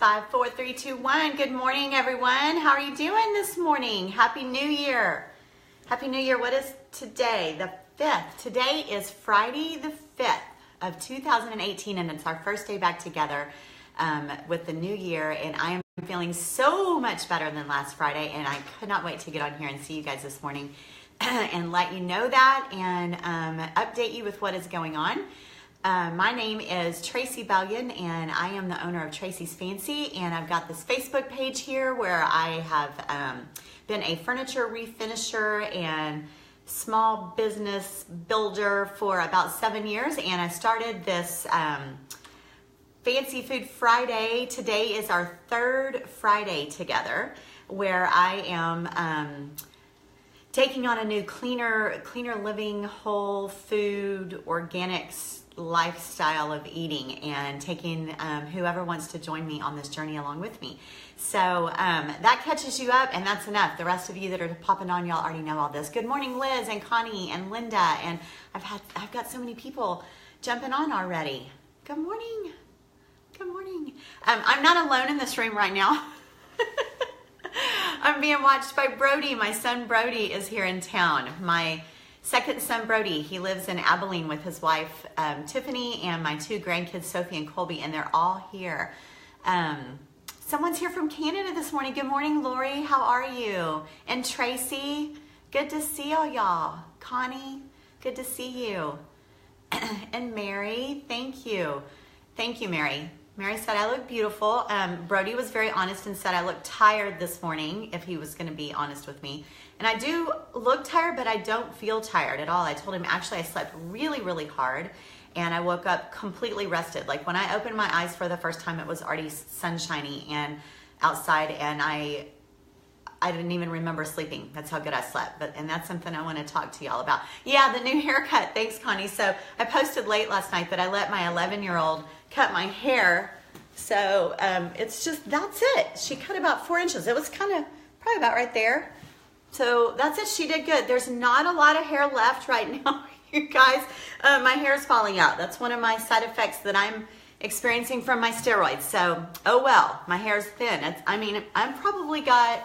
5, 4, 3, 2, 1. Good morning, everyone. How are you doing this morning? Happy New Year. Happy New Year. What is today? The 5th. Today is Friday the 5th of 2018, and it's our first day back together with the new year, and I am feeling so much better than last Friday, and I could not wait to get on here and see you guys this morning and let you know that and update you with what is going on. My name is Tracy Bellion, and I am the owner of Tracy's Fancy, and I've got this Facebook page here where I have been a furniture refinisher and small business builder for about 7 years, and I started this Fancy Food Friday. Today is our third Friday together where I am taking on a new cleaner living, whole food, organics lifestyle of eating, and taking whoever wants to join me on this journey along with me. So that catches you up, and that's enough. The rest of you that are popping on, y'all already know all this. Good morning, Liz and Connie and Linda, and I've got so many people jumping on already. Good morning. Good morning. I'm not alone in this room right now. I'm being watched by Brody. My son Brody is here in town. My second son Brody, he lives in Abilene with his wife Tiffany and my two grandkids Sophie and Colby, and they're all here. Someone's here from Canada this morning. Good morning, Lori. How are you? And Tracy, good to see all y'all. Connie, good to see you. And Mary, thank you. Thank you, Mary. Mary said I look beautiful. Brody was very honest and said I looked tired this morning, if he was going to be honest with me. And I do look tired, but I don't feel tired at all. I told him actually I slept really, really hard, and I woke up completely rested. Like when I opened my eyes for the first time, it was already sunshiny and outside, and I didn't even remember sleeping. That's how good I slept. And that's something I want to talk to y'all about. Yeah, the new haircut. Thanks, Connie. So I posted late last night that I let my 11-year-old cut my hair. So it's just, that's it. She cut about 4 inches. It was probably about right there. So that's it. She did good. There's not a lot of hair left right now, you guys. My hair is falling out. That's one of my side effects that I'm experiencing from my steroids. So, oh well, my hair is thin. I'm probably got,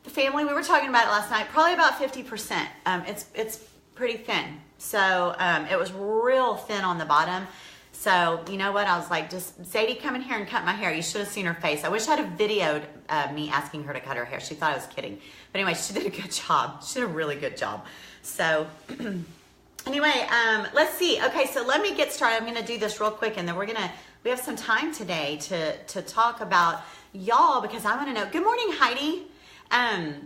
the family, we were talking about it last night, probably about 50%. It's pretty thin. So it was real thin on the bottom. So you know what? I was like, just Sadie, come in here and cut my hair. You should have seen her face. I wish I'd have videoed me asking her to cut her hair. She thought I was kidding. But anyway, she did a good job. She did a really good job. So anyway, let's see. Okay, so let me get started. I'm going to do this real quick, and then we have some time today to talk about y'all, because I want to know. Good morning, Heidi. I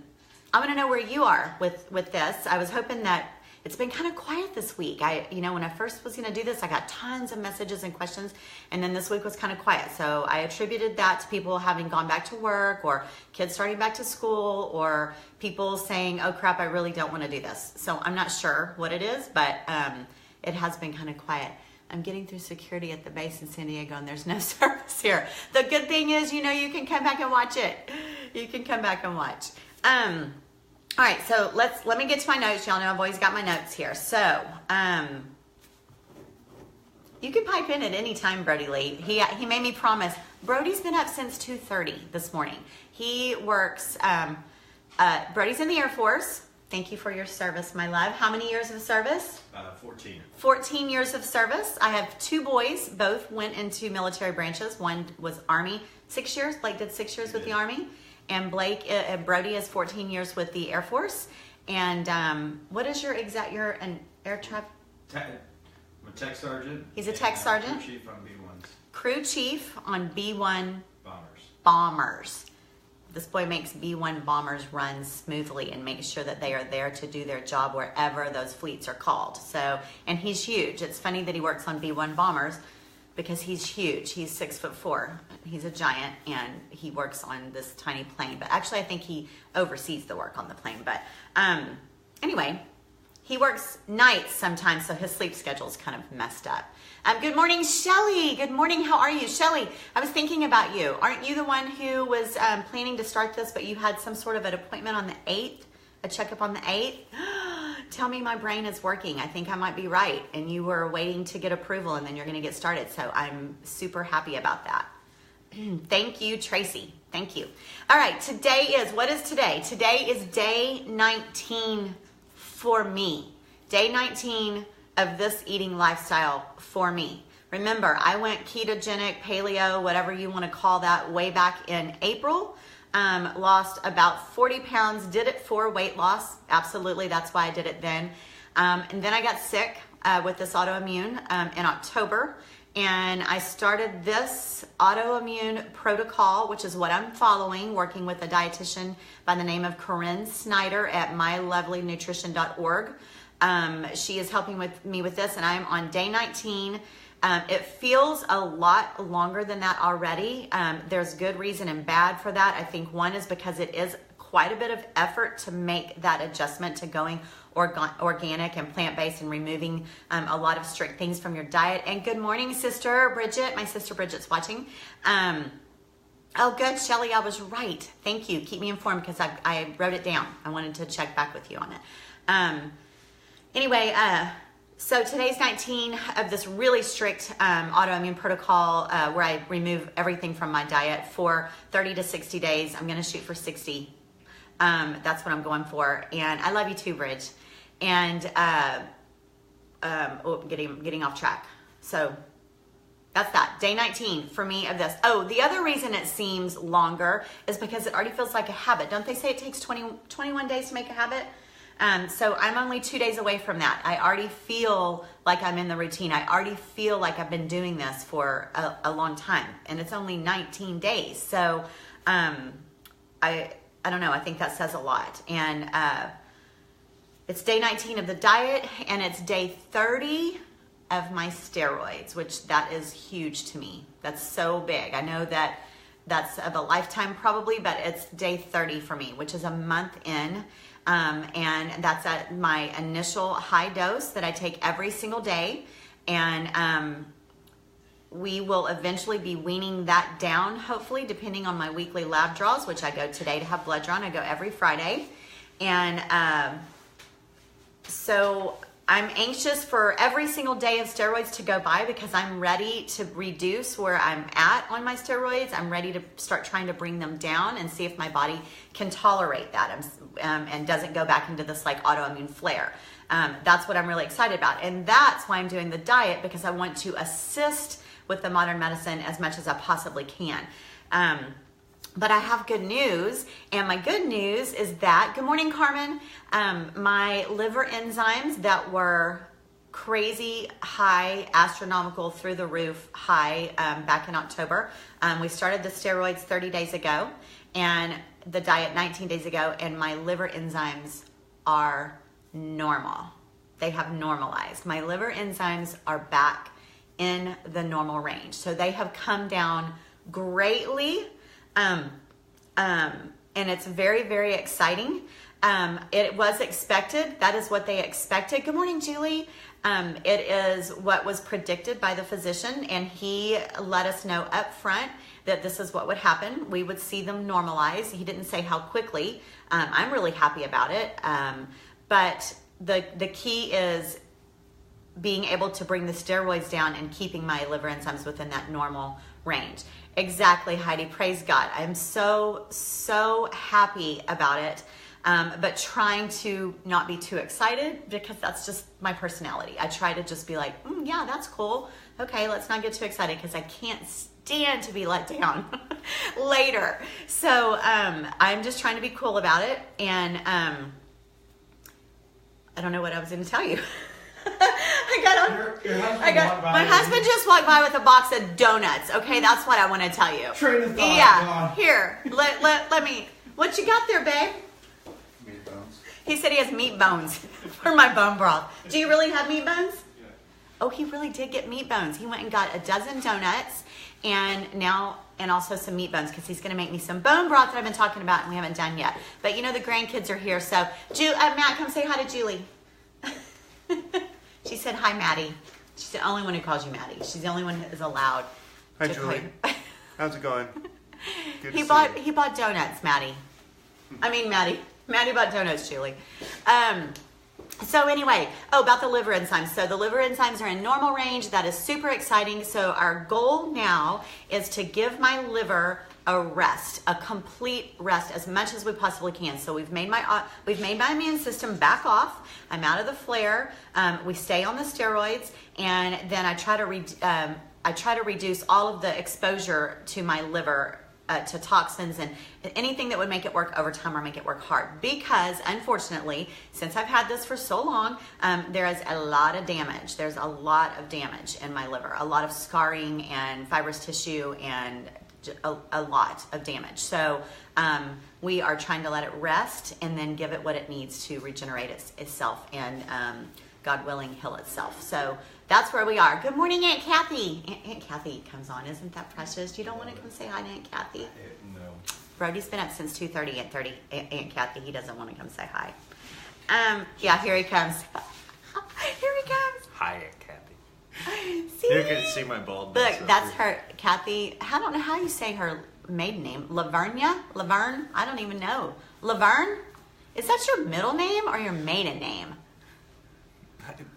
want to know where you are with this. I was hoping that it's been kind of quiet this week. When I first was going to do this, I got tons of messages and questions, and then this week was kind of quiet. So I attributed that to people having gone back to work, or kids starting back to school, or people saying, oh crap, I really don't want to do this. So I'm not sure what it is, but it has been kind of quiet. I'm getting through security at the base in San Diego, and there's no service here. The good thing is, you can come back and watch it. You can come back and watch. All right, so let me get to my notes. Y'all know I've always got my notes here. So, you can pipe in at any time, Brody Lee. He made me promise. Brody's been up since 2:30 this morning. He works, Brody's in the Air Force. Thank you for your service, my love. How many years of service? 14. 14 years of service. I have 2 boys. Both went into military branches. One was Army, 6 years. Blake did 6 years with the Army. And Brody is 14 years with the Air Force. And what is you're an air traffic? I'm a tech sergeant. He's a tech sergeant. Crew chief on B1s. Crew chief on B1 bombers. This boy makes B1 bombers run smoothly and makes sure that they are there to do their job wherever those fleets are called. So, and he's huge. It's funny that he works on B1 bombers, because he's huge. He's 6'4". He's a giant, and he works on this tiny plane. But actually, I think he oversees the work on the plane. But anyway, he works nights sometimes, so his sleep schedule's kind of messed up. Good morning, Shelly. Good morning. How are you? Shelly, I was thinking about you. Aren't you the one who was planning to start this, but you had some sort of an appointment on the 8th, a checkup on the 8th? Tell me my brain is working. I think I might be right. And you were waiting to get approval, and then you're going to get started. So I'm super happy about that. Thank you, Tracy. Thank you. All right, what is today? Today is day 19 for me. Day 19 of this eating lifestyle for me. Remember, I went ketogenic, paleo, whatever you want to call that, way back in April. Lost about 40 pounds, did it for weight loss. Absolutely, that's why I did it then. And then I got sick with this autoimmune in October. And I started this autoimmune protocol, which is what I'm following, working with a dietitian by the name of Corinne Snyder at mylovelynutrition.org. She is helping me with this, and I'm on day 19. It feels a lot longer than that already. There's good reason and bad for that. I think one is because it is quite a bit of effort to make that adjustment to going organic and plant-based and removing a lot of strict things from your diet. And good morning, Sister Bridget. My sister Bridget's watching. Oh, good, Shelly, I was right. Thank you. Keep me informed because I wrote it down. I wanted to check back with you on it. Anyway, so today's 19 of this really strict autoimmune protocol where I remove everything from my diet for 30 to 60 days. I'm going to shoot for 60. That's what I'm going for. And I love you too, Bridge. And getting off track. So that's that. Day 19 for me of this. Oh, the other reason it seems longer is because it already feels like a habit. Don't they say it takes 21 days to make a habit? So I'm only 2 days away from that. I already feel like I'm in the routine. I already feel like I've been doing this for a long time, and it's only 19 days. So I don't know. I think that says a lot. And it's day 19 of the diet, and it's day 30 of my steroids, which that is huge to me. That's so big. I know that that's of a lifetime probably, but it's day 30 for me, which is a month in. And that's at my initial high dose that I take every single day. And we will eventually be weaning that down, hopefully, depending on my weekly lab draws, which I go today to have blood drawn. I go every Friday. And so I'm anxious for every single day of steroids to go by because I'm ready to reduce where I'm at on my steroids. I'm ready to start trying to bring them down and see if my body can tolerate that and doesn't go back into this like autoimmune flare. That's what I'm really excited about. And that's why I'm doing the diet, because I want to assist with the modern medicine as much as I possibly can. But I have good news, and my good news is that, good morning, Carmen, my liver enzymes that were crazy high, astronomical, through the roof high back in October. We started the steroids 30 days ago and the diet 19 days ago, and my liver enzymes are normal. They have normalized. My liver enzymes are back in the normal range. So they have come down greatly. And it's very, very exciting. It was expected. That is what they expected. Good morning, Julie. It is what was predicted by the physician, and he let us know up front that this is what would happen. We would see them normalize. He didn't say how quickly. I'm really happy about it. But the key is being able to bring the steroids down and keeping my liver enzymes within that normal range. Exactly, Heidi. Praise God. I'm so, so happy about it. But trying to not be too excited, because that's just my personality. I try to just be like, yeah, that's cool. Okay, let's not get too excited because I can't stand to be let down later. So I'm just trying to be cool about it. And I don't know what I was going to tell you. My husband just walked by with a box of donuts. Okay, that's what I want to tell you. Train of thought. Yeah, God. Here, let me. What you got there, babe? Meat bones. He said he has meat bones for my bone broth. Do you really have meat bones? Yeah. Oh, he really did get meat bones. He went and got a dozen donuts and also some meat bones, because he's going to make me some bone broth that I've been talking about and we haven't done yet. But you know, the grandkids are here, so Matt, come say hi to Julie. She said hi, Maddie. She's the only one who calls you Maddie. She's the only one who is allowed. Hi, to Julie. How's it going? Good He to bought see you. he bought donuts, Maddie. Maddie bought donuts, Julie. So anyway, about the liver enzymes. So the liver enzymes are in normal range. That is super exciting. So our goal now is to give my liver a rest, a complete rest, as much as we possibly can. So we've made my immune system back off. I'm out of the flare. We stay on the steroids, and then I try to reduce all of the exposure to my liver to toxins and anything that would make it work overtime or make it work hard. Because unfortunately, since I've had this for so long, there is a lot of damage. There's a lot of damage in my liver, a lot of scarring and fibrous tissue and a lot of damage. So we are trying to let it rest and then give it what it needs to regenerate itself and God willing, heal itself. So that's where we are. Good morning, Aunt Kathy. Aunt Kathy comes on. Isn't that precious? You don't want to come say hi to Aunt Kathy? No. Brody's been up since 2:30 at Aunt Kathy. He doesn't want to come say hi. Yeah, here he comes. Here he comes. Hi, Aunt Kathy. See? You can see my bald. Look, that's her, Kathy. I don't know how you say her maiden name. Laverne? I don't even know. Laverne? Is that your middle name or your maiden name?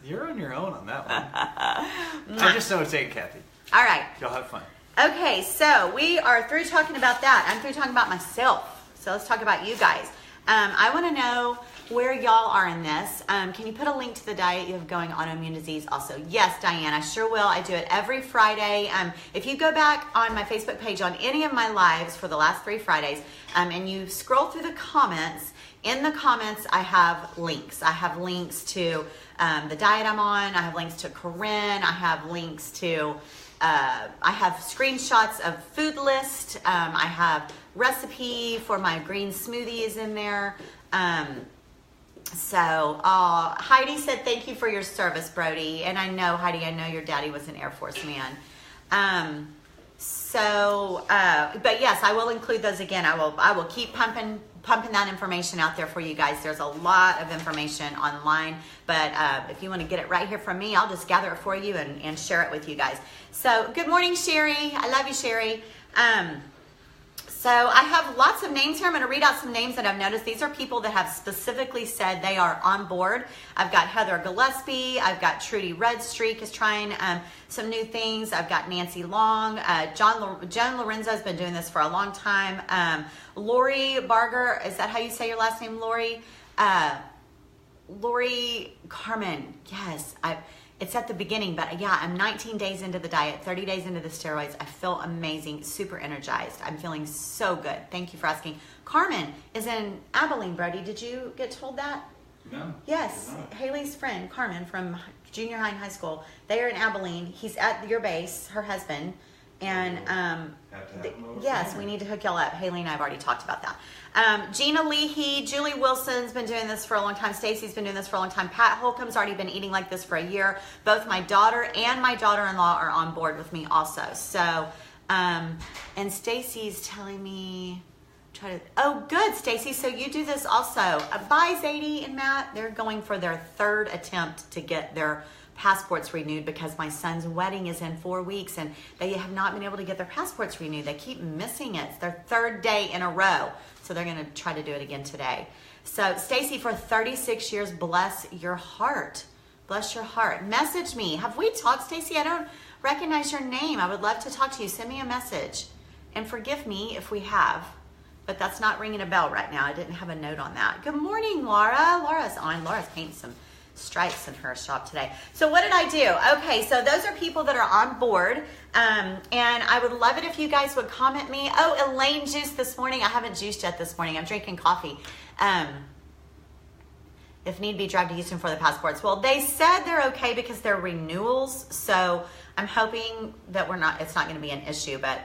You're on your own on that one. I just know it's Aunt Kathy. All right. Y'all have fun. Okay, so we are through talking about that. I'm through talking about myself. So let's talk about you guys. I want to know where y'all are in this. Can you put a link to the diet you have going, autoimmune disease also? Yes, Diane, I sure will. I do it every Friday. If you go back on my Facebook page on any of my lives for the last 3 Fridays, and you scroll through the comments, in the comments I have links. I have links to the diet I'm on. I have links to Corinne. I have links to, I have screenshots of food list. I have recipe for my green smoothies in there. So Heidi said, thank you for your service, Brody. And I know, Heidi, I know your daddy was an Air Force man. But yes, I will include those again. I will keep pumping that information out there for you guys. There's a lot of information online, but if you want to get it right here from me, I'll just gather it for you and share it with you guys. So good morning, Sherry. I love you, Sherry. So I have lots of names here. I'm going to read out some names that I've noticed. These are people that have specifically said they are on board. I've got Heather Gillespie. I've got Trudy Redstreak is trying some new things. I've got Nancy Long. Joan Lorenzo has been doing this for a long time. Lori Barger, is that how you say your last name, Lori? Lori Carmen, yes. It's at the beginning, but yeah, I'm 19 days into the diet, 30 days into the steroids. I feel amazing, super energized. I'm feeling so good. Thank you for asking. Carmen is in Abilene, Brody. Did you get told that? No. Yes, Haley's friend, Carmen, from junior high and high school. They are in Abilene. He's at your base, her husband. And yes, we need to hook y'all up. Haley and I have already talked about that. Gina Leahy, Julie Wilson's been doing this for a long time. Stacy's been doing this for a long time. Pat Holcomb's already been eating like this for a year. Both my daughter and my daughter-in-law are on board with me also. So, and Stacy's telling me, oh, good, Stacy. So you do this also. Bye, Zadie and Matt. They're going for their 3rd attempt to get their passports renewed because my son's wedding is in 4 weeks and they have not been able to get their passports renewed. They keep missing it. It's their 3rd day in a row. So they're going to try to do it again today. So Stacy, for 36 years, bless your heart. Bless your heart. Message me. Have we talked, Stacy? I don't recognize your name. I would love to talk to you. Send me a message. And forgive me if we have, but that's not ringing a bell right now. I didn't have a note on that. Good morning, Laura. Laura's on. Laura's painting some stripes in her shop today. So what did I do? Okay, so those are people that are on board. And I would love it if you guys would comment me. Oh, Elaine juiced this morning. I haven't juiced yet this morning. I'm drinking coffee. If need be, drive to Houston for the passports. Well, they said they're okay because they're renewals. So I'm hoping that it's not going to be an issue. But,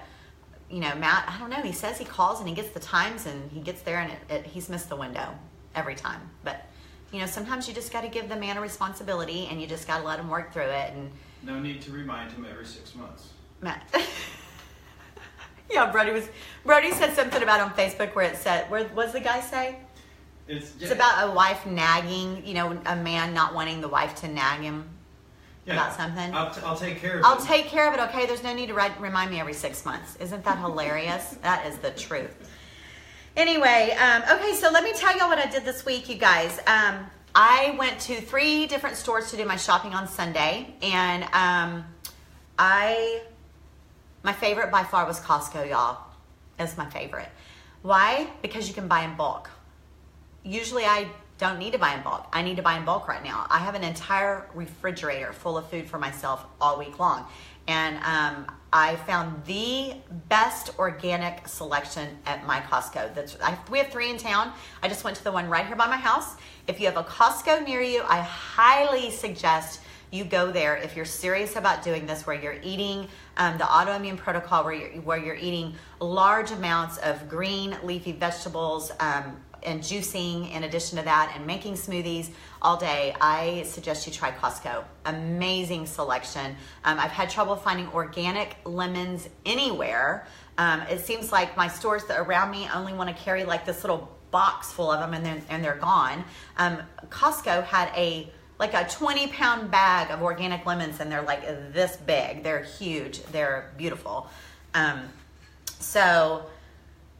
you know, Matt, I don't know. He says he calls and he gets the times and he gets there and he's missed the window every time. But, you know, sometimes you just got to give the man a responsibility and you just got to let him work through it. And no need to remind him every 6 months. Matt. Yeah, Brody said something about on Facebook where it said, what does the guy say? It's about a wife nagging, you know, a man not wanting the wife to nag him about something. I'll take care of it. I'll take care of it, okay? There's no need to remind me every 6 months. Isn't that hilarious? That is the truth. Anyway, okay, so let me tell y'all what I did this week, you guys. I went to 3 different stores to do my shopping on Sunday, and my favorite by far was Costco, y'all. It's my favorite. Why? Because you can buy in bulk. Usually I don't need to buy in bulk. I need to buy in bulk right now. I have an entire refrigerator full of food for myself all week long. And I found the best organic selection at my Costco. We have 3 in town. I just went to the one right here by my house. If you have a Costco near you, I highly suggest you go there if you're serious about doing this, where you're eating the autoimmune protocol, where you're eating large amounts of green leafy vegetables and juicing in addition to that, and making smoothies all day. I suggest you try Costco. Amazing selection. I've had trouble finding organic lemons anywhere. It seems like my stores that around me only want to carry like this little box full of them, and they're gone. Costco had a 20-pound bag of organic lemons, and they're like this big. They're huge. They're beautiful. So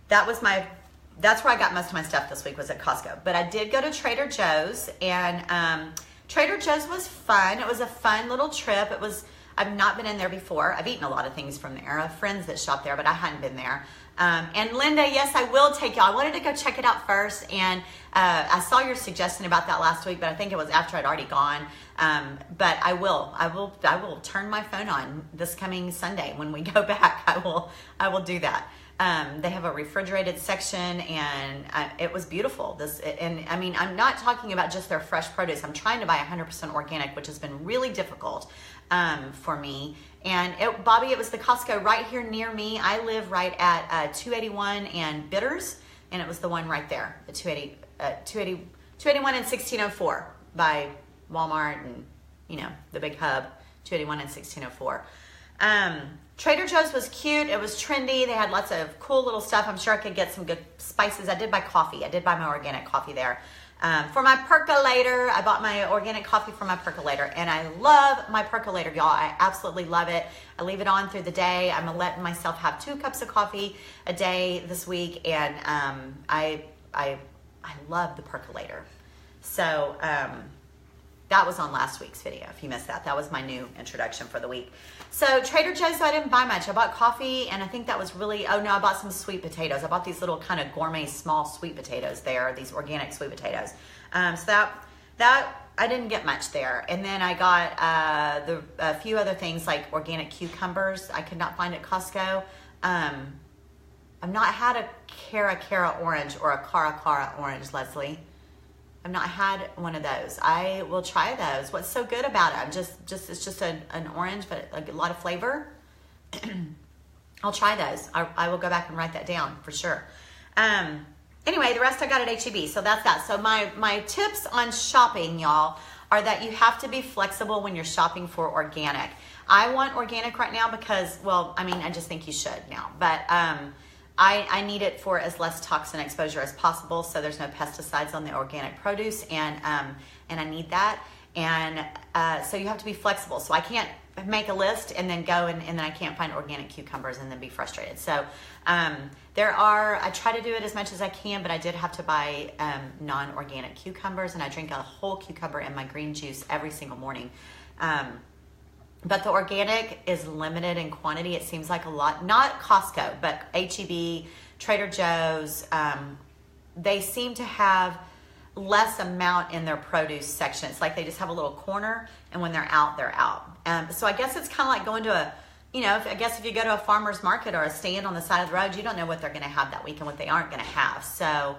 that's where I got most of my stuff this week, was at Costco. But I did go to Trader Joe's, and Trader Joe's was fun. It was a fun little trip. I've not been in there before. I've eaten a lot of things from there. I have friends that shop there, but I hadn't been there. And Linda, yes, I will take y'all. I wanted to go check it out first, and I saw your suggestion about that last week, but I think it was after I'd already gone. But I will turn my phone on this coming Sunday when we go back. I will do that. They have a refrigerated section, and it was beautiful. I'm not talking about just their fresh produce. I'm trying to buy 100% organic, which has been really difficult for me. And Bobby, it was the Costco right here near me. I live right at 281 and Bitters, and it was the one right there, the 281 and 1604 by Walmart, and the big hub, 281 and 1604. Trader Joe's was cute. It was trendy. They had lots of cool little stuff. I'm sure I could get some good spices. I did buy coffee. I did buy my organic coffee there. For my percolator, I bought my organic coffee for my percolator, and I love my percolator, y'all. I absolutely love it. I leave it on through the day. I'm letting myself have 2 cups of coffee a day this week, and I love the percolator. So that was on last week's video. If you missed that, that was my new introduction for the week. So Trader Joe's, I didn't buy much. I bought coffee, and I think that was really, I bought some sweet potatoes. I bought these little kind of gourmet small sweet potatoes there, these organic sweet potatoes. So that I didn't get much there. And then I got a few other things like organic cucumbers I could not find at Costco. I've not had a Cara orange or a Cara orange, Leslie. I've not had one of those. I will try those. What's so good about it? It's just an orange, but a lot of flavor. I'll try those. I will go back and write that down for sure. Anyway, the rest I got at HEB. So that's that. So my tips on shopping, y'all, are that you have to be flexible when you're shopping for organic. I want organic right now because, I just think you should now. But I need it for as less toxin exposure as possible, so there's no pesticides on the organic produce, and I need that. And so you have to be flexible. So I can't make a list and then go and then I can't find organic cucumbers and then be frustrated. So I try to do it as much as I can, but I did have to buy non-organic cucumbers, and I drink a whole cucumber in my green juice every single morning. But the organic is limited in quantity. It seems like a lot, not Costco, but HEB, Trader Joe's, they seem to have less amount in their produce section. It's like they just have a little corner, and when they're out, they're out. So I guess it's kind of like going to if you go to a farmer's market or a stand on the side of the road, you don't know what they're going to have that week and what they aren't going to have. So,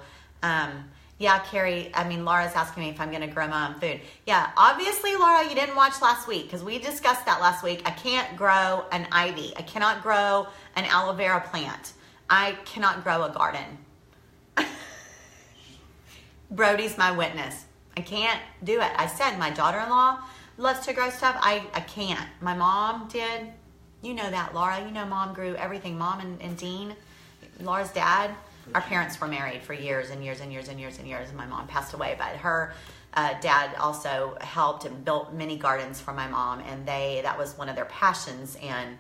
yeah, Carrie, Laura's asking me if I'm going to grow my own food. Yeah, obviously, Laura, you didn't watch last week because we discussed that last week. I can't grow an ivy. I cannot grow an aloe vera plant. I cannot grow a garden. Brody's my witness. I can't do it. I said my daughter-in-law loves to grow stuff. I can't. My mom did. You know that, Laura. You know Mom grew everything. Mom and Dean, Laura's dad. Our parents were married for years and years and years and years and years, and my mom passed away. But her dad also helped and built mini gardens for my mom, and that was one of their passions, and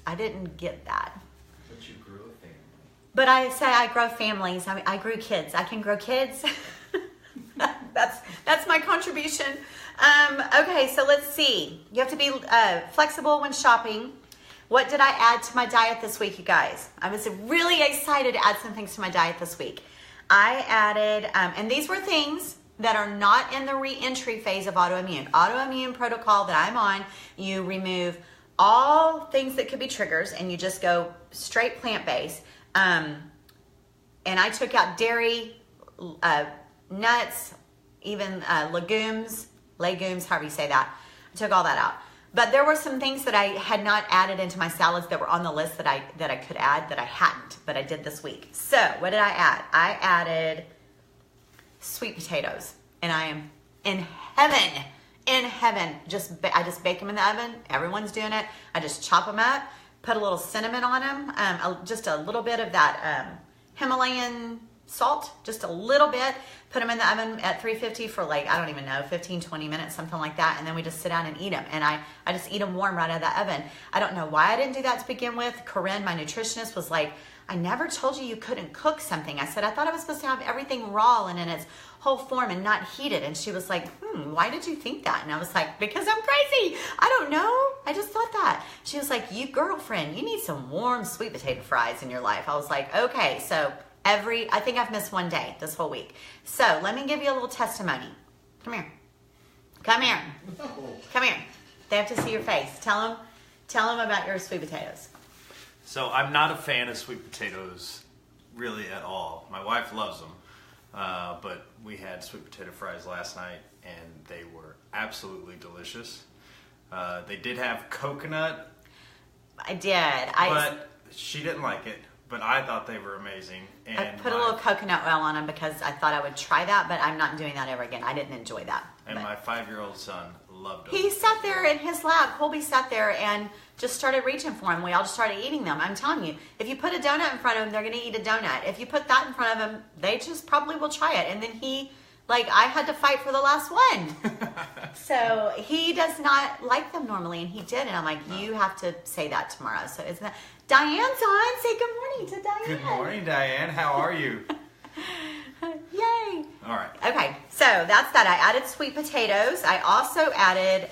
I didn't get that. But you grew a family. But I say I grow families. I grew kids. I can grow kids. That's my contribution. Okay, so let's see. You have to be flexible when shopping. What did I add to my diet this week, you guys? I was really excited to add some things to my diet this week. I added, and these were things that are not in the re-entry phase of autoimmune. Autoimmune protocol that I'm on, you remove all things that could be triggers and you just go straight plant-based. And I took out dairy, nuts, even legumes, however you say that. I took all that out. But there were some things that I had not added into my salads that were on the list that I could add that I hadn't, but I did this week. So what did I add? I added sweet potatoes, and I am in heaven. In heaven. I just bake them in the oven. Everyone's doing it. I just chop them up, put a little cinnamon on them, just a little bit of that Himalayan salt, just a little bit, put them in the oven at 350 for like, I don't even know, 15, 20 minutes, something like that. And then we just sit down and eat them. And I just eat them warm right out of the oven. I don't know why I didn't do that to begin with. Corinne, my nutritionist, was like, I never told you couldn't cook something. I said, I thought I was supposed to have everything raw and in its whole form and not heated. And she was like, why did you think that? And I was like, because I'm crazy. I don't know. I just thought that. She was like, you girlfriend, you need some warm sweet potato fries in your life. I was like, okay. So I think I've missed one day this whole week. So let me give you a little testimony. Come here. Come here. Come here. They have to see your face. Tell them about your sweet potatoes. So I'm not a fan of sweet potatoes really at all. My wife loves them, but we had sweet potato fries last night and they were absolutely delicious. They did have coconut. I did. But she didn't like it. But I thought they were amazing. And I put a little coconut oil on them because I thought I would try that, but I'm not doing that ever again. I didn't enjoy that. And my 5-year-old son loved them. He sat there in his lap. Colby sat there and just started reaching for them. We all just started eating them. I'm telling you, if you put a donut in front of them, they're going to eat a donut. If you put that in front of them, they just probably will try it. And then I had to fight for the last one. So he does not like them normally, and he did. And I'm like, you have to say that tomorrow. So isn't that... Diane's on. Say good morning to Diane. Good morning, Diane. How are you? Yay. All right. Okay, so that's that. I added sweet potatoes. I also added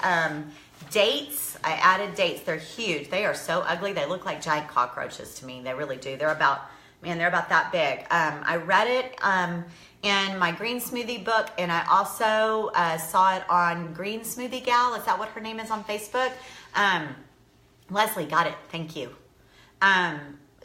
dates. I added dates. They're huge. They are so ugly. They look like giant cockroaches to me. They really do. They're about that big. I read it in my green smoothie book, and I also saw it on Green Smoothie Gal. Is that what her name is on Facebook? Leslie, got it. Thank you.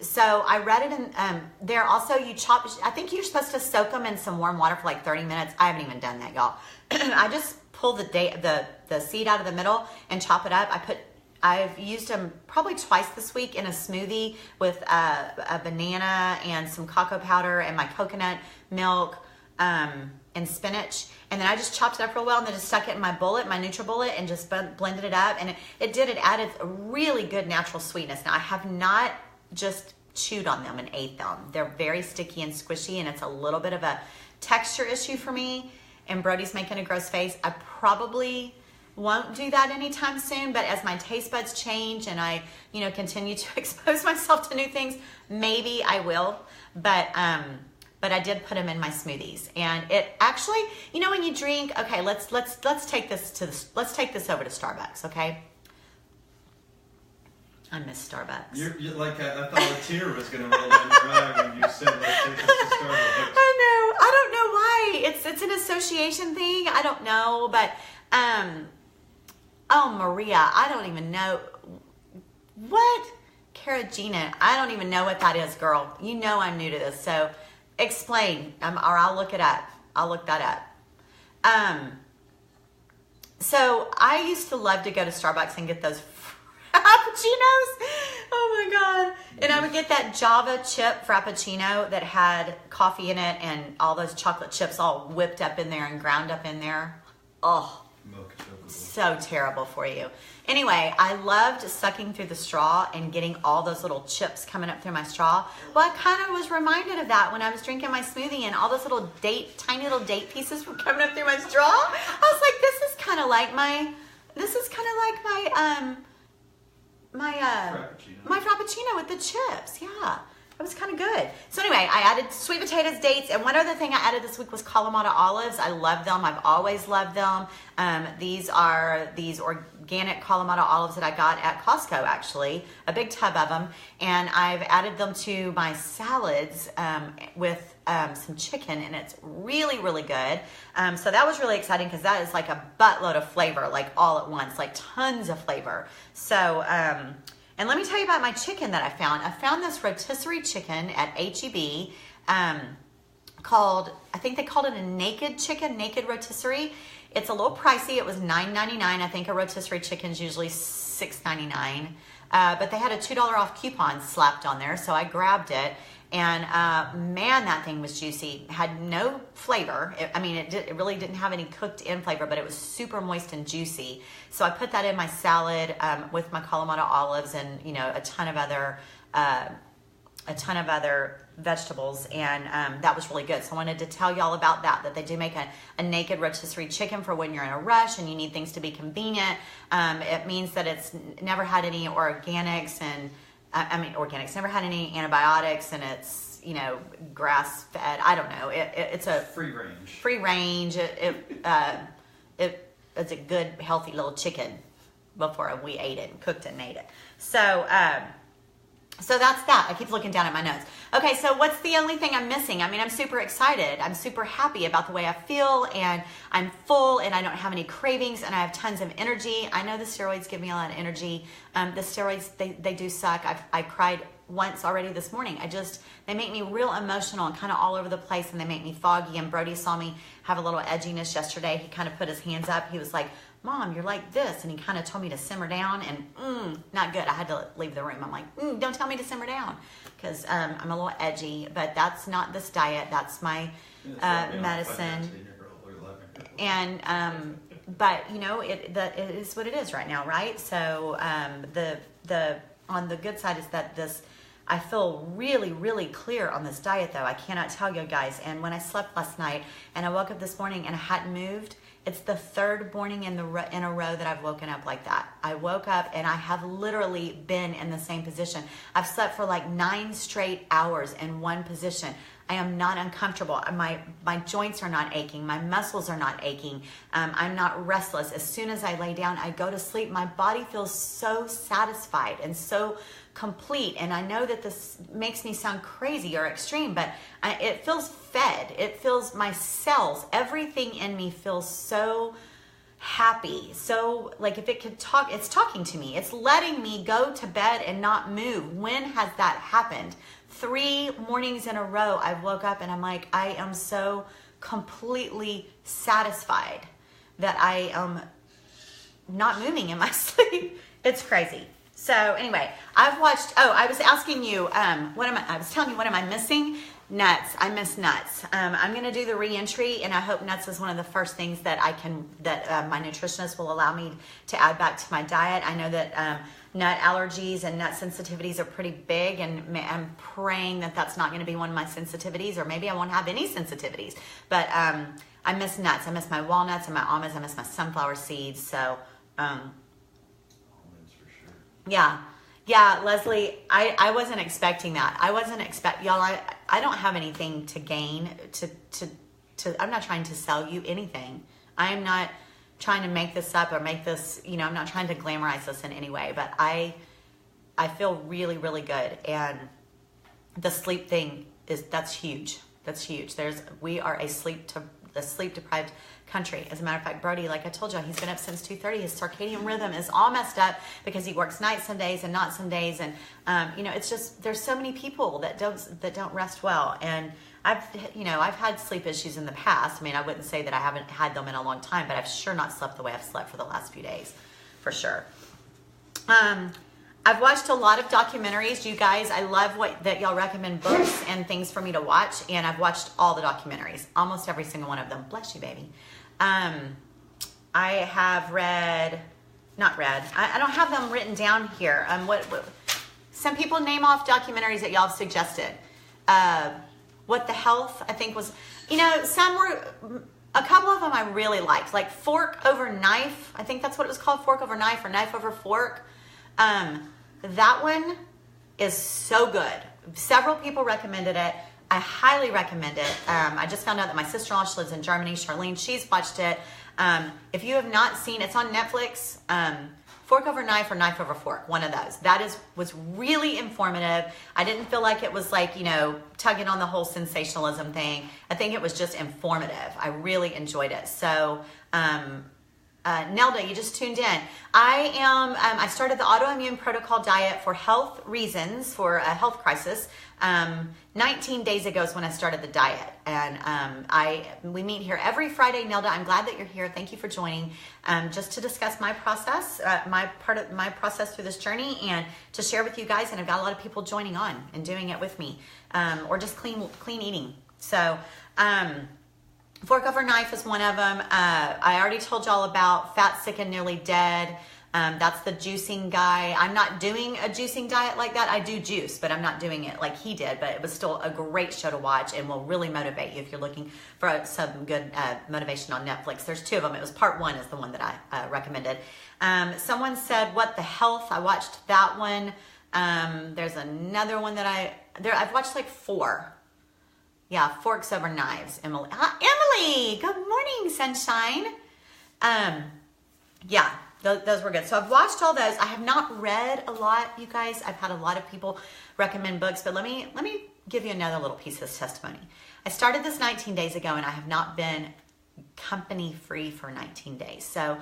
So I read it, and there also you chop. I think you're supposed to soak them in some warm water for like 30 minutes. I haven't even done that, y'all. I just pull the seed out of the middle and chop it up. I've used them probably twice this week in a smoothie with a banana and some cocoa powder and my coconut milk and spinach. And then I just chopped it up real well and then just stuck it in my NutriBullet, and just blended it up. And it added a really good natural sweetness. Now I have not just chewed on them and ate them. They're very sticky and squishy, and it's a little bit of a texture issue for me. And Brody's making a gross face. I probably won't do that anytime soon, but as my taste buds change and I, continue to expose myself to new things, maybe I will. But I did put them in my smoothies, and it actually, when you drink, okay, let's take this over to Starbucks, okay? I miss Starbucks. You're like, I thought a tear was going to roll down your eye when you said, let's take this to Starbucks. I know. I don't know why. It's an association thing. I don't know, but, oh, Maria, I don't even know. What? Carrageenan. I don't even know what that is, girl. I'm new to this, so explain, or I'll look it up. I'll look that up. So I used to love to go to Starbucks and get those frappuccinos. Oh my God. And I would get that Java chip frappuccino that had coffee in it and all those chocolate chips all whipped up in there and ground up in there. Oh, so terrible for you. Anyway, I loved sucking through the straw and getting all those little chips coming up through my straw. Well, I kind of was reminded of that when I was drinking my smoothie and all those tiny little date pieces were coming up through my straw. I was like, this is kind of like my my frappuccino with the chips. Yeah. was kind of good. So anyway, I added sweet potatoes, dates, and one other thing I added this week was Kalamata olives. I love them. I've always loved them. These are these organic Kalamata olives that I got at Costco, actually, a big tub of them. And I've added them to my salads with some chicken, and it's really, really good. So that was really exciting because that is like a buttload of flavor, like all at once, like tons of flavor. So, and let me tell you about my chicken that I found. I found this rotisserie chicken at HEB called, I think they called it a naked chicken, naked rotisserie. It's a little pricey. It was $9.99. I think a rotisserie chicken is usually $6.99. But they had a $2 off coupon slapped on there, so I grabbed it. And man, that thing was juicy. Had no flavor. It really didn't have any cooked in flavor, but it was super moist and juicy. So I put that in my salad with my Kalamata olives and a ton of other vegetables, and that was really good. So I wanted to tell y'all about that they do make a naked rotisserie chicken for when you're in a rush and you need things to be convenient. It means that it's never had any organics, and organics, never had any antibiotics, and it's, grass fed. I don't know. It's a free range. Free range. It's a good, healthy little chicken before we ate it and cooked it and ate it. So, so that's that. I keep looking down at my notes. Okay, so what's the only thing I'm missing? I'm super excited. I'm super happy about the way I feel, and I'm full, and I don't have any cravings, and I have tons of energy. I know the steroids give me a lot of energy. The steroids, they do suck. I cried once already this morning. They make me real emotional and kind of all over the place, and they make me foggy, and Brody saw me have a little edginess yesterday. He kind of put his hands up. He was like, Mom, you're like this. And he kind of told me to simmer down, and not good. I had to leave the room. I'm like, don't tell me to simmer down, because I'm a little edgy, but that's not this diet. That's my medicine. And, but it is what it is right now, right? So on the good side is that I feel really, really clear on this diet, though. I cannot tell you guys. And when I slept last night and I woke up this morning and I hadn't moved, it's the third morning in a row that I've woken up like that. I woke up and I have literally been in the same position. I've slept for like 9 straight hours in one position. I am not uncomfortable. My joints are not aching. My muscles are not aching. I'm not restless. As soon as I lay down, I go to sleep. My body feels so satisfied and so complete. And I know that this makes me sound crazy or extreme, but it feels fed. It feels my cells, everything in me feels so happy. So like if it could talk, it's talking to me. It's letting me go to bed and not move. When has that happened? 3 mornings in a row, I've woke up and I'm like, I am so completely satisfied that I am not moving in my sleep. It's crazy. So anyway, I've watched, I was asking you, I was telling you, what am I missing? Nuts. I miss nuts. I'm going to do the re-entry, and I hope nuts is one of the first things that my nutritionist will allow me to add back to my diet. I know that nut allergies and nut sensitivities are pretty big, and I'm praying that that's not going to be one of my sensitivities, or maybe I won't have any sensitivities. But I miss nuts. I miss my walnuts and my almonds. I miss my sunflower seeds. So yeah, Leslie, I wasn't expecting that. Y'all, I don't have anything to gain I'm not trying to sell you anything. I am not trying to make this up or make this, I'm not trying to glamorize this in any way, but I feel really, really good. And the sleep thing that's huge. That's huge. We are a sleep deprived country. As a matter of fact, Brody, like I told you, he's been up since 2:30. His circadian rhythm is all messed up because he works nights some days and not some days. And it's just, there's so many people that don't rest well. And I've had sleep issues in the past. I wouldn't say that I haven't had them in a long time, but I've sure not slept the way I've slept for the last few days, for sure. I've watched a lot of documentaries. You guys, I love that y'all recommend books and things for me to watch, and I've watched all the documentaries, almost every single one of them. Bless you, baby. I have I don't have them written down here. Some people name off documentaries that y'all have suggested. What the Health, I think was, some were, a couple of them I really liked, like Fork Over Knife. I think that's what it was called, Fork Over Knife or Knife Over Fork. That one is so good. several people recommended it. I highly recommend it. I just found out that my sister-in-law, she lives in Germany, Charlene, she's watched it. If you have not seen, it's on Netflix, Fork Over Knife or Knife Over Fork, one of those. Was really informative. I didn't feel like it was like, tugging on the whole sensationalism thing. I think it was just informative. I really enjoyed it. So, Nelda, you just tuned in. I started the autoimmune protocol diet for health reasons, for a health crisis. 19 days ago is when I started the diet. And we meet here every Friday. Nelda, I'm glad that you're here. Thank you for joining, just to discuss my process, my process through this journey, and to share with you guys. And I've got a lot of people joining on and doing it with me, or just clean eating. So, Fork Over Knife is one of them. I already told y'all about Fat, Sick, and Nearly Dead. That's the juicing guy. I'm not doing a juicing diet like that. I do juice, but I'm not doing it like he did. But it was still a great show to watch and will really motivate you if you're looking for some good motivation on Netflix. There's 2 of them. It was part 1 is the one that I recommended. Someone said, What the Health? I watched that one. There's another one that I've watched like 4. Yeah, Forks Over Knives, Emily. Emily, good morning, sunshine. Yeah, those were good. So I've watched all those. I have not read a lot, you guys. I've had a lot of people recommend books, but let me give you another little piece of testimony. I started this 19 days ago, and I have not been company free for 19 days. So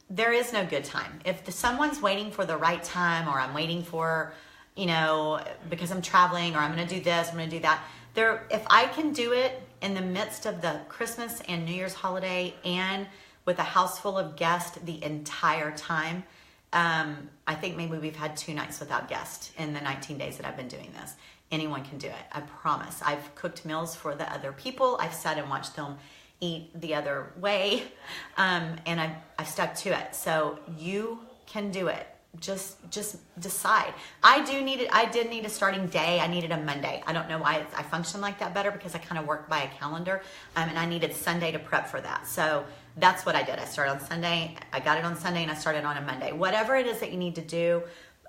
there is no good time. If someone's waiting for the right time, or I'm waiting for, because I'm traveling, or I'm going to do this, I'm going to do that. If I can do it in the midst of the Christmas and New Year's holiday and with a house full of guests the entire time, I think maybe we've had 2 nights without guests in the 19 days that I've been doing this. Anyone can do it. I promise. I've cooked meals for the other people. I've sat and watched them eat the other way, and I've stuck to it. So you can do it. Just decide. I did need a starting day. I needed a Monday. I don't know why I function like that better, because I kind of work by a calendar, and I needed Sunday to prep for that. So that's what I did. I started on Sunday. I got it on Sunday, and I started on a Monday. Whatever it is that you need to do,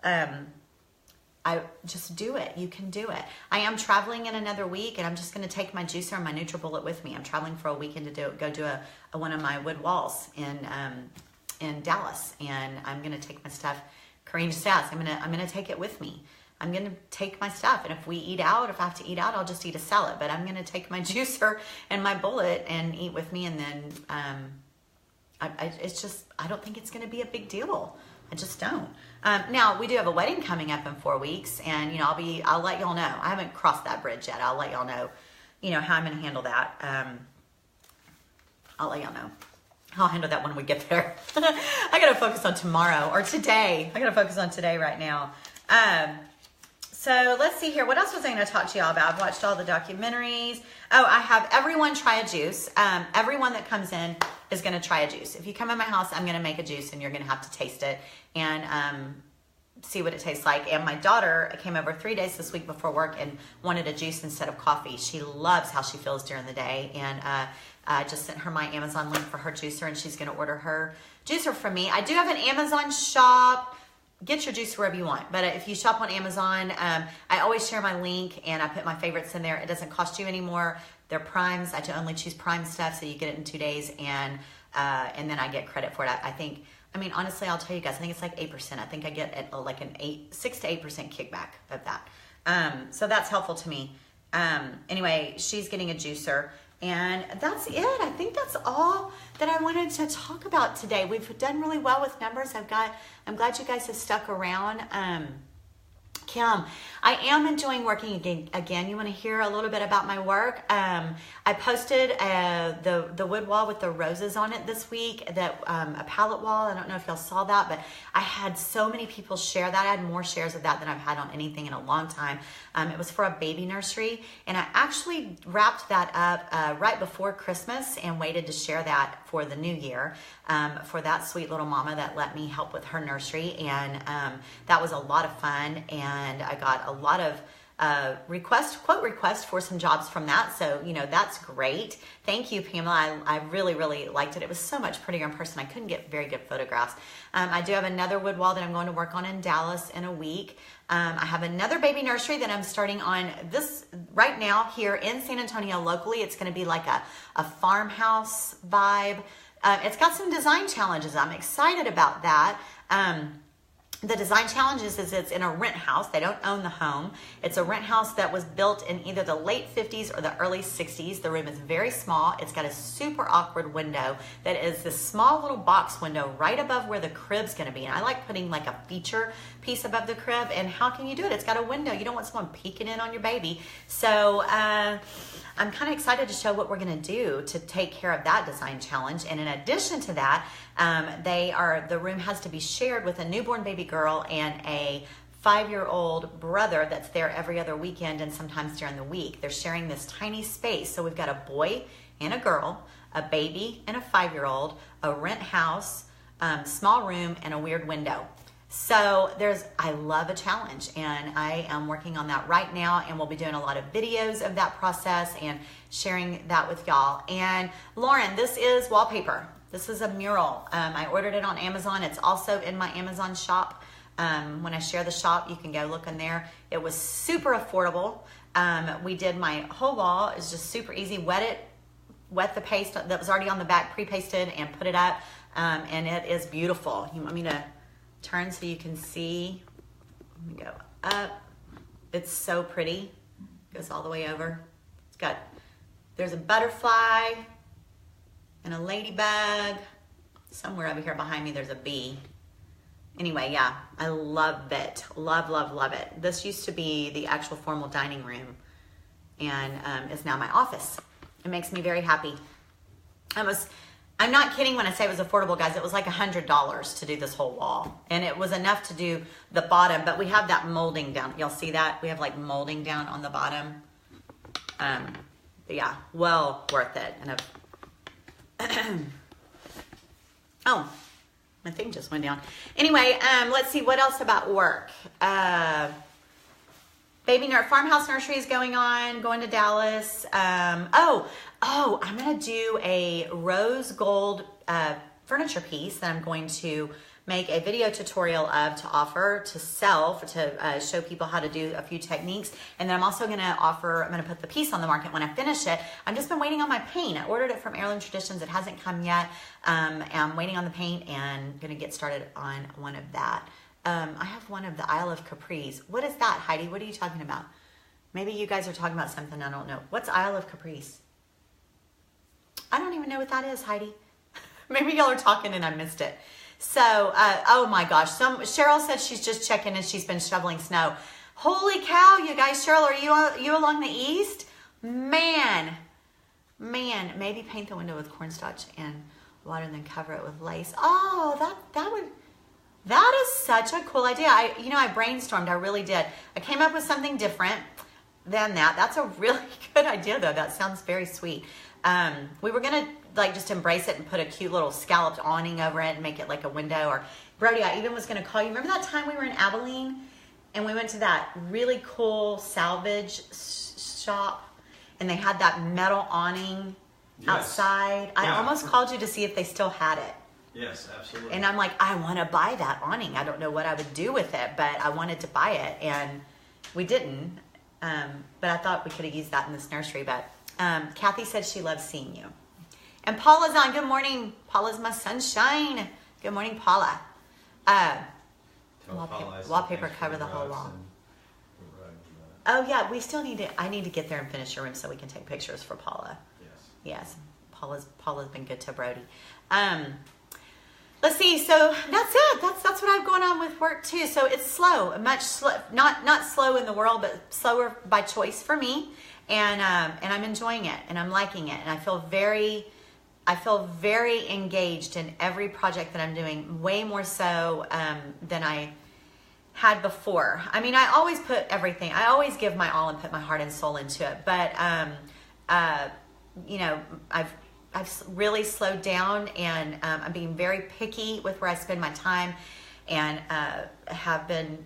I just do it. You can do it. I am traveling in another week, and I'm just going to take my juicer and my NutriBullet with me. I'm traveling for a weekend to go do one of my wood walls in Dallas, and I'm gonna take my stuff. Corinne just asked, I'm gonna take it with me. I'm gonna take my stuff, and if I have to eat out, I'll just eat a salad. But I'm gonna take my juicer and my bullet and eat with me, and then I don't think it's gonna be a big deal. I just don't. Now we do have a wedding coming up in 4 weeks, and I'll let y'all know. I haven't crossed that bridge yet. I'll let y'all know, how I'm gonna handle that. I'll let y'all know. I'll handle that when we get there. I got to focus on tomorrow or today. I got to focus on today right now. So let's see here. What else was I going to talk to y'all about? I've watched all the documentaries. Oh, I have everyone try a juice. Everyone that comes in is going to try a juice. If you come in my house, I'm going to make a juice, and you're going to have to taste it and see what it tastes like. And my daughter came over 3 days this week before work and wanted a juice instead of coffee. She loves how she feels during the day. And I just sent her my Amazon link for her juicer, and she's going to order her juicer from me. I do have an Amazon shop. Get your juice wherever you want. But if you shop on Amazon, I always share my link, and I put my favorites in there. It doesn't cost you anymore. They're primes. I only choose prime stuff, so you get it in 2 days, and then I get credit for it. Honestly, I'll tell you guys, I think it's like 8%. I think I get like 6 to 8% kickback of that. So that's helpful to me. Anyway, she's getting a juicer. And that's it. I think that's all that I wanted to talk about today. We've done really well with numbers. I'm glad you guys have stuck around. Kim, I am enjoying working again. You want to hear a little bit about my work? I posted the wood wall with the roses on it this week, a pallet wall. I don't know if y'all saw that, but I had so many people share that. I had more shares of that than I've had on anything in a long time. It was for a baby nursery, and I actually wrapped that up right before Christmas and waited to share that for the new year for that sweet little mama that let me help with her nursery, and that was a lot of fun. And I got a lot of quote request for some jobs from that. So, that's great. Thank you, Pamela. I really, really liked it. It was so much prettier in person. I couldn't get very good photographs. I do have another wood wall that I'm going to work on in Dallas in a week. I have another baby nursery that I'm starting on this right now here in San Antonio locally. It's going to be like a farmhouse vibe. It's got some design challenges. I'm excited about that. The design challenges is it's in a rent house. They don't own the home. It's a rent house that was built in either the late 50s or the early 60s. The room is very small. It's got a super awkward window that is this small little box window right above where the crib's going to be. And I like putting like a feature piece above the crib. And how can you do it? It's got a window. You don't want someone peeking in on your baby. So I'm kind of excited to show what we're going to do to take care of that design challenge. And in addition to that, the room has to be shared with a newborn baby girl and a 5-year-old brother that's there every other weekend and sometimes during the week. They're sharing this tiny space. So we've got a boy and a girl, a baby and a 5-year-old, a rent house, small room, and a weird window. So I love a challenge, and I am working on that right now, and we'll be doing a lot of videos of that process and sharing that with y'all. And Lauren, this is wallpaper. This is a mural. I ordered it on Amazon. It's also in my Amazon shop. When I share the shop, you can go look in there. It was super affordable. We did my whole wall. It's just super easy. Wet the paste that was already on the back, pre-pasted, and put it up. And it is beautiful. You want me to turn so you can see? Let me go up. It's so pretty. Goes all the way over. There's a butterfly and a ladybug. Somewhere over here behind me there's a bee. Anyway, yeah, I love it. Love, love, love it. This used to be the actual formal dining room and is now my office. It makes me very happy. I'm not kidding when I say it was affordable, guys. It was like $100 to do this whole wall. And it was enough to do the bottom, but we have that molding down. Y'all see that? We have like molding down on the bottom. But yeah, well worth it. And oh, my thing just went down. Anyway, let's see what else about work. Farmhouse nursery is going to Dallas. I'm going to do a rose gold furniture piece that I'm going to make a video tutorial of to offer to sell to show people how to do a few techniques. And then I'm also going to put the piece on the market when I finish it. I've just been waiting on my paint. I ordered it from Heirloom Traditions. It hasn't come yet. I'm waiting on the paint and going to get started on one of that. I have one of the Isle of Caprice. What is that, Heidi? What are you talking about? Maybe you guys are talking about something I don't know. What's Isle of Caprice? I don't even know what that is, Heidi. Maybe y'all are talking and I missed it. So, oh my gosh. Cheryl said she's just checking and she's been shoveling snow. Holy cow, you guys. Cheryl, are you along the east? Man, maybe paint the window with cornstarch and water and then cover it with lace. Oh, that is such a cool idea. I brainstormed, I really did. I came up with something different than that. That's a really good idea though. That sounds very sweet. We were gonna just embrace it and put a cute little scalloped awning over it and make it like a window. Or Brody, I even was gonna call you. Remember that time we were in Abilene and we went to that really cool salvage shop and they had that metal awning outside? Yeah. I almost called you to see if they still had it. Yes, absolutely. And I'm like, I want to buy that awning. I don't know what I would do with it, but I wanted to buy it, and we didn't. But I thought we could have used that in this nursery. But Kathy said she loves seeing you. And Paula's on. Good morning. Paula's my sunshine. Good morning, Paula. Wallpaper cover the whole wall. Oh, yeah. We still I need to get there and finish your room so we can take pictures for Paula. Yes. Paula's been good to Brody. Let's see. So that's it. That's what I've going on with work too. So it's slow, not slow in the world, but slower by choice for me. And I'm enjoying it and I'm liking it. And I feel very engaged in every project that I'm doing, way more so than I had before. I mean, I always put everything, I always give my all and put my heart and soul into it. But, I've really slowed down and I'm being very picky with where I spend my time and have been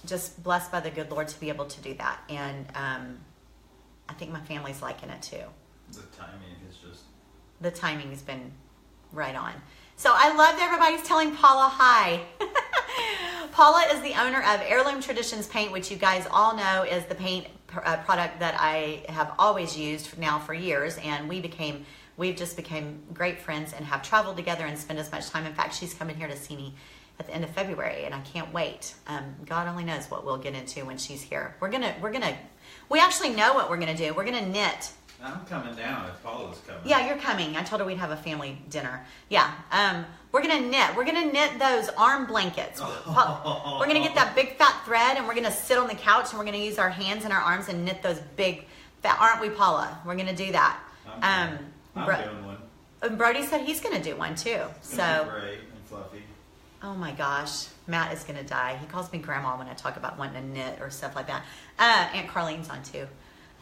just blessed by the good Lord to be able to do that. And I think my family's liking it too. The timing is just... The timing has been right on. So I love that everybody's telling Paula hi. Paula is the owner of Heirloom Traditions Paint, which you guys all know is the paint product that I have always used now for years. And we've just become great friends and have traveled together and spent as much time. In fact, she's coming here to see me at the end of February, and I can't wait. God only knows what we'll get into when she's here. We actually know what we're gonna do. We're gonna knit. I'm coming down if Paula's coming. Yeah, you're coming. I told her we'd have a family dinner. Yeah. We're gonna knit. We're gonna knit those arm blankets. We're gonna get that big fat thread, and we're gonna sit on the couch, and we're gonna use our hands and our arms and knit those big fat. Aren't we, Paula? We're gonna do that. I'm doing one. And Brody said he's gonna do one too. It's gonna be gray and fluffy. Oh my gosh, Matt is gonna die. He calls me grandma when I talk about wanting to knit or stuff like that. Aunt Carlene's on too.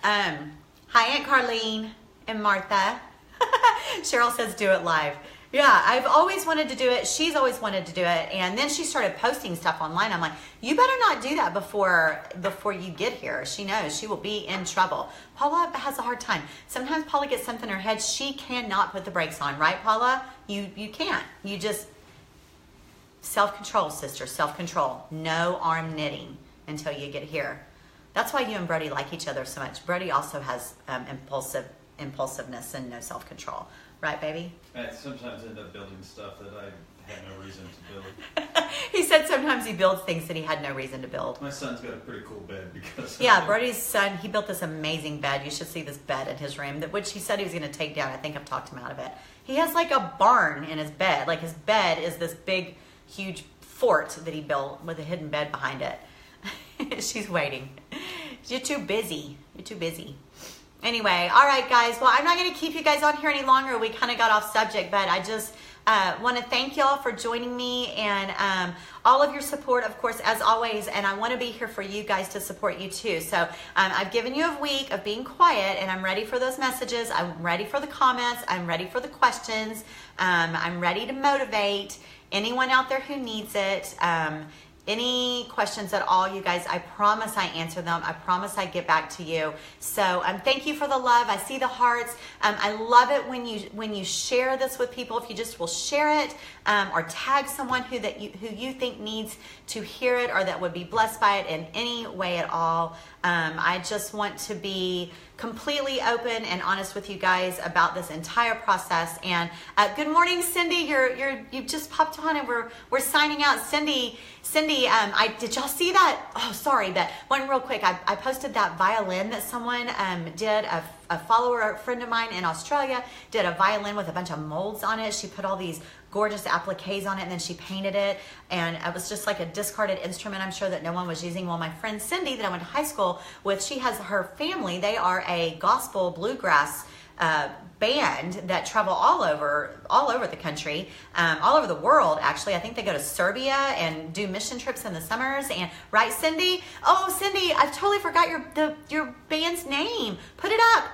Hi, Aunt Carlene and Martha. Cheryl says do it live. Yeah, I've always wanted to do it. She's always wanted to do it. And then she started posting stuff online. I'm like, you better not do that before you get here. She knows she will be in trouble. Paula has a hard time. Sometimes Paula gets something in her head. She cannot put the brakes on, right, Paula? You can't. You just, self-control, sister, self-control. No arm knitting until you get here. That's why you and Brody like each other so much. Brody also has impulsiveness and no self-control. Right, baby? I sometimes end up building stuff that I had no reason to build. He said sometimes he builds things that he had no reason to build. My son's got a pretty cool bed because... Yeah, Brody's son, he built this amazing bed. You should see this bed in his room, which he said he was going to take down. I think I've talked him out of it. He has like a barn in his bed. Like his bed is this big, huge fort that he built with a hidden bed behind it. She's waiting. You're too busy. You're too busy. Anyway, all right, guys. Well, I'm not going to keep you guys on here any longer. We kind of got off subject, but I just want to thank y'all for joining me and all of your support, of course, as always. And I want to be here for you guys to support you too. So I've given you a week of being quiet, and I'm ready for those messages. I'm ready for the comments. I'm ready for the questions. I'm ready to motivate anyone out there who needs it. Any questions at all, you guys, I promise I answer them. I promise I get back to you. So thank you for the love. I see the hearts. I love it when you share this with people. If you just will share it or tag someone who you think needs to hear it or that would be blessed by it in any way at all. I just want to be completely open and honest with you guys about this entire process. And good morning, Cindy. You just popped on, and we're signing out. Cindy, did y'all see that? Oh, sorry, but one real quick. I posted that violin that someone did. A follower, a friend of mine in Australia, did a violin with a bunch of molds on it. She put all these gorgeous appliques on it, and then she painted it, and it was just like a discarded instrument, I'm sure, that no one was using. Well, my friend Cindy that I went to high school with, she has her family. They are a gospel bluegrass band that travel all over the country, all over the world, actually. I think they go to Serbia and do mission trips in the summers. And right, Cindy? Oh, Cindy, I totally forgot your band's name. Put it up.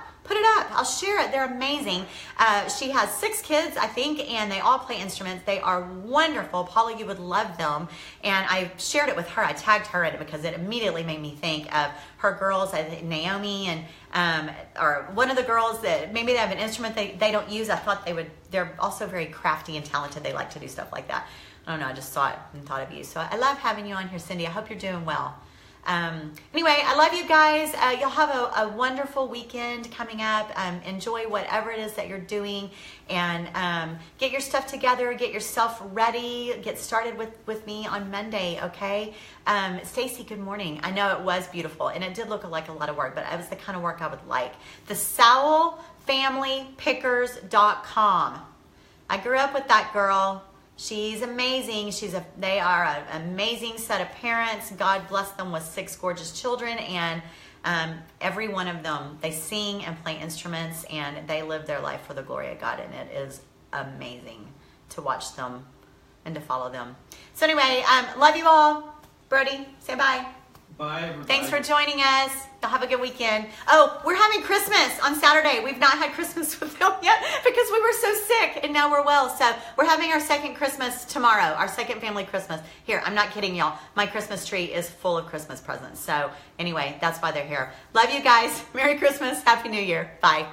I'll share it. They're amazing. She has 6 kids, I think, and they all play instruments. They are wonderful. Paula, you would love them. And I shared it with her. I tagged her in it because it immediately made me think of her girls, I think Naomi and or one of the girls that maybe they have an instrument they don't use. I thought they're also very crafty and talented. They like to do stuff like that. I don't know. I just saw it and thought of you. So I love having you on here, Cindy. I hope you're doing well. Anyway, I love you guys. You'll have a wonderful weekend coming up. Enjoy whatever it is that you're doing, and get your stuff together, get yourself ready, get started with me on Monday, okay? Stacy, good morning. I know it was beautiful, and it did look like a lot of work, but it was the kind of work I would like. The SowellFamilyPickers.com. I grew up with that girl. She's amazing. They are an amazing set of parents. God bless them with 6 gorgeous children, and every one of them, they sing and play instruments, and they live their life for the glory of God, and it is amazing to watch them and to follow them. So anyway, love you all. Brody, say bye. Bye, everybody. Thanks for joining us. Y'all have a good weekend. Oh, we're having Christmas on Saturday. We've not had Christmas with them yet because we were so sick and now we're well. So we're having our second Christmas tomorrow, our second family Christmas. Here, I'm not kidding y'all. My Christmas tree is full of Christmas presents. So anyway, that's why they're here. Love you guys. Merry Christmas. Happy New Year. Bye.